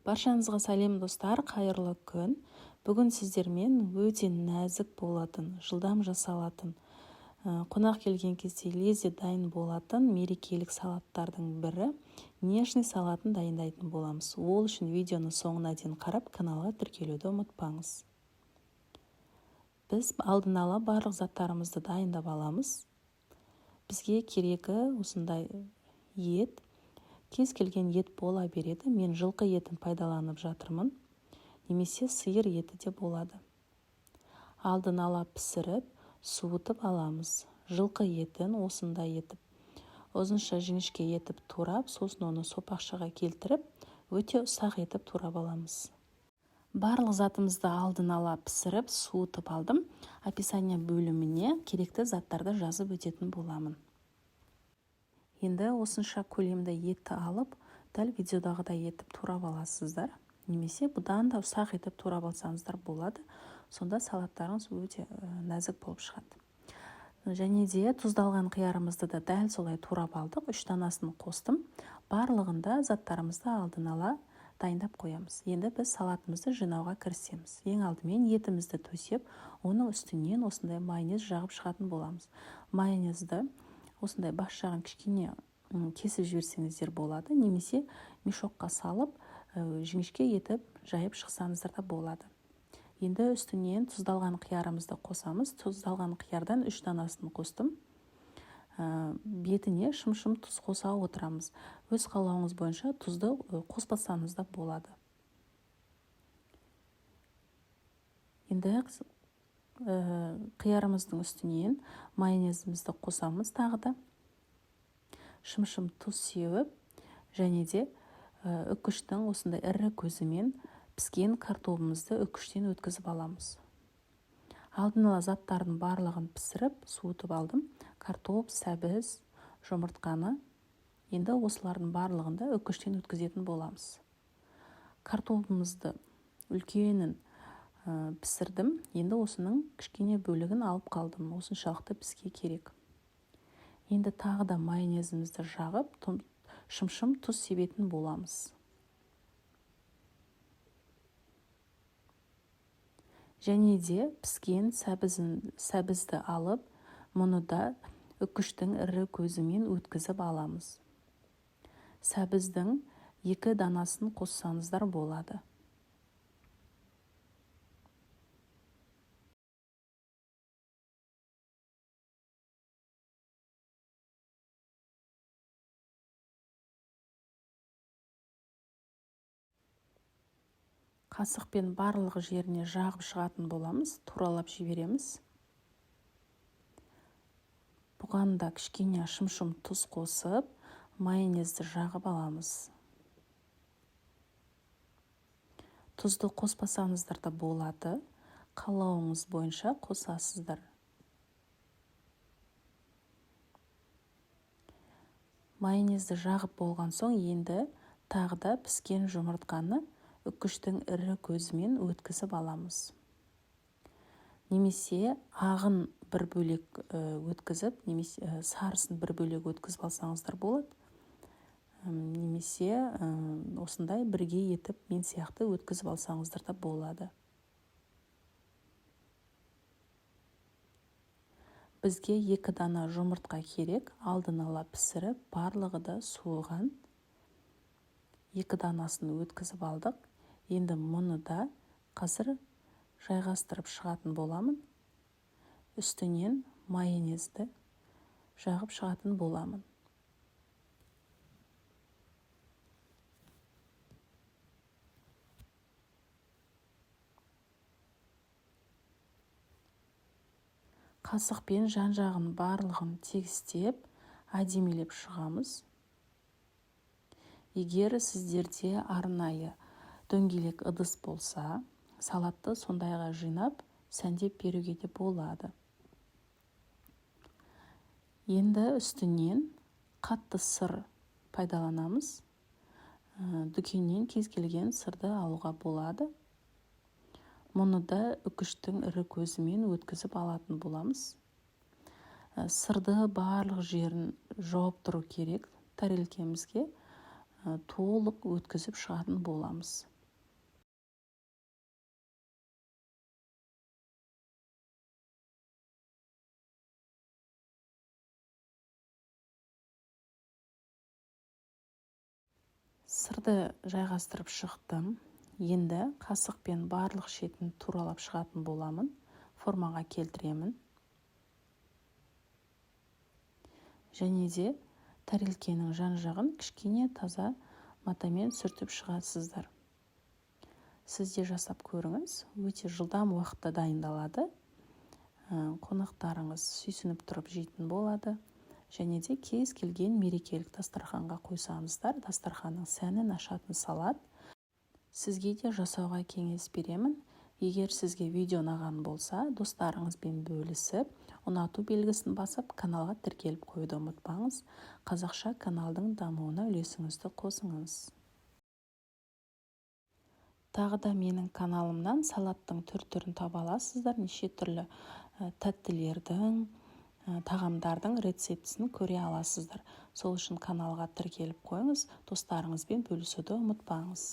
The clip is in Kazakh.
Баршаңызға сәлем достар, қайырлы күн. Бүгін сіздермен өте нәзік болатын, жылдам жасалатын, қонақ келген кезде лезде дайын болатын мерекелік салаттардың бірі нежный салатын дайындайтын боламыз. Ол үшін видеоны соңына дейін қарап, каналға тіркелуді ұмытпаңыз. Біз алдын ала барлық заттарымызды дайындап аламыз. Бізге керегі осындай ет. Кез келген ет бола береді. Мен жылқы етін пайдаланып жатырмын. Немесе сиыр еті де болады. Алдын ала пісіріп, суытып аламыз. Жылқы етін осындай етіп, ұзынша жіңішке етіп турап, сосын оны сопақшаға келтіріп, өте ұсақ етіп турап аламыз. Барлық затымызды алдын ала пісіріп, суытып алдым. Описание бөліміне керекті заттарды жазып өтетін боламын. Енді осынша көлемді етті алып, дәл видеодағыдай етіп турап аласыздар. Немесе бұдан да ұсақ етіп турап алсаңыздар болады. Сонда салаттарыңыз өте нәзік болып шығады. Және де тұздалған қиярымызды да дәл солай турап алдық. 3 данасын қостым. Барлығында заттарымызды алдын ала дайындап қоямыз. Енді біз салатымызды жинауға кірісеміз. Ең алдымен етімізді төсеп, оның үстінен осындай майонез жағып шығатын боламыз. Майонезді осындай бас жағын кішкене кесіп жіберсеңіздер болады, немесе мешокқа салып, жіңішке етіп жайып шықсаңыздар да болады. Енді үстінен тұздалған қиярымызды қосамыз. Тұздалған қиярдан 3 данасын қостым. Бетіне шым-шым тұз қоса отырамыз. Өз қалауыңыз бойынша тұзды қоспасаңыз да болады. Енді қиярымыздың үстінен майонезімізді қосамыз тағы да. Шым-шым тұз сеуіп, және де үкіштің осындай ірі көзімен піскен картопымызды үкіштен өткізіп аламыз. Алдын ала заттардың барлығын пісіріп, суытып алдым. Картоп, сәбіз, жұмыртқаны. Енді осылардың барлығында үкіштен өткізетін боламыз. Картопымызды үлкенін пісірдім. Енді осының кішкене бөлігін алып қалдым. Осыншалықты бізге керек. Енді тағы да майонезімізді жағып, шым-шым тұз себетін боламыз. Және де піскен сәбізді алып, мұны да үкіштің ірі көзімен өткізіп аламыз. Сәбіздің 2 данасын қоссаңыздар болады. Қасықпен барлығы жеріне жағып шығатын боламыз, туралап жібереміз. Бұған да кішкене шым-шым тұз қосып, майонезді жағып аламыз. Тұзды қоспасаңыздар да болады, қалауыңыз бойынша қосасыздар. Майонезді жағып болған соң, енді тағы да піскен жұмыртқаны үкіштің ірі көзімен өткізіп аламыз. Немесе ағын бір бөлек өткізіп, немесе сарысын бір бөлек өткізіп алсаңыздар болады. Немесе осындай бірге етіп мен сияқты өткізіп алсаңыздар да болады. Бізге 2 дана жұмыртқа керек. Алдын ала пісіріп, барлығы да суыған. 2 данасын өткізіп алдық. Енді мұны да қазір жайғастырып шығатын боламын. Үстінен майонезді жағып шығатын боламын. Қасықпен жан-жағын барлығын тегістеп, әдемілеп шығамыз. Егер сіздерде арнайы дөңгелек ыдыс болса, салатты сондайға жинап, сәндеп беруге де болады. Енді үстінен қатты сыр пайдаланамыз. Дүкеннен кез келген сырды алуға болады. Мұны да үкіштің ірі көзімен өткізіп алатын боламыз. Сырды барлық жерін жауып тұру керек. Тарелкемізге толық өткізіп шығатын боламыз. Сырды жайғастырып шықтым. Енді қасықпен барлық шетін туралап шығатын боламын. Формаға келтіремін. Және де тәрелкенің жан-жағын кішкене таза матамен сүртіп шығасыздар. Сіз де жасап көріңіз. Өте жылдам уақытта дайындалады. Қонақтарыңыз сүйсініп тұрып жейтін болады. Және де кез келген мерекелік дастарханға қойсаңыздар, дастарханның сәнін ашатын салат. Сізге де жасауға кеңес беремін. Егер сізге видео ұнаған болса, достарыңызбен бөлісіп, ұнату белгісін басып, каналға тіркеліп қоюды ұмытпаңыз. Қазақша каналдың дамуына үлесіңізді қосыңыз. Тағы да менің каналымнан салаттың түр-түрін таба аласыздар. Неше түрлі тәттілердің, тағамдардың рецептісін көре аласыздар. Сол үшін каналға тіркеліп қойыңыз, достарыңызбен бөлісуді ұмытпаңыз.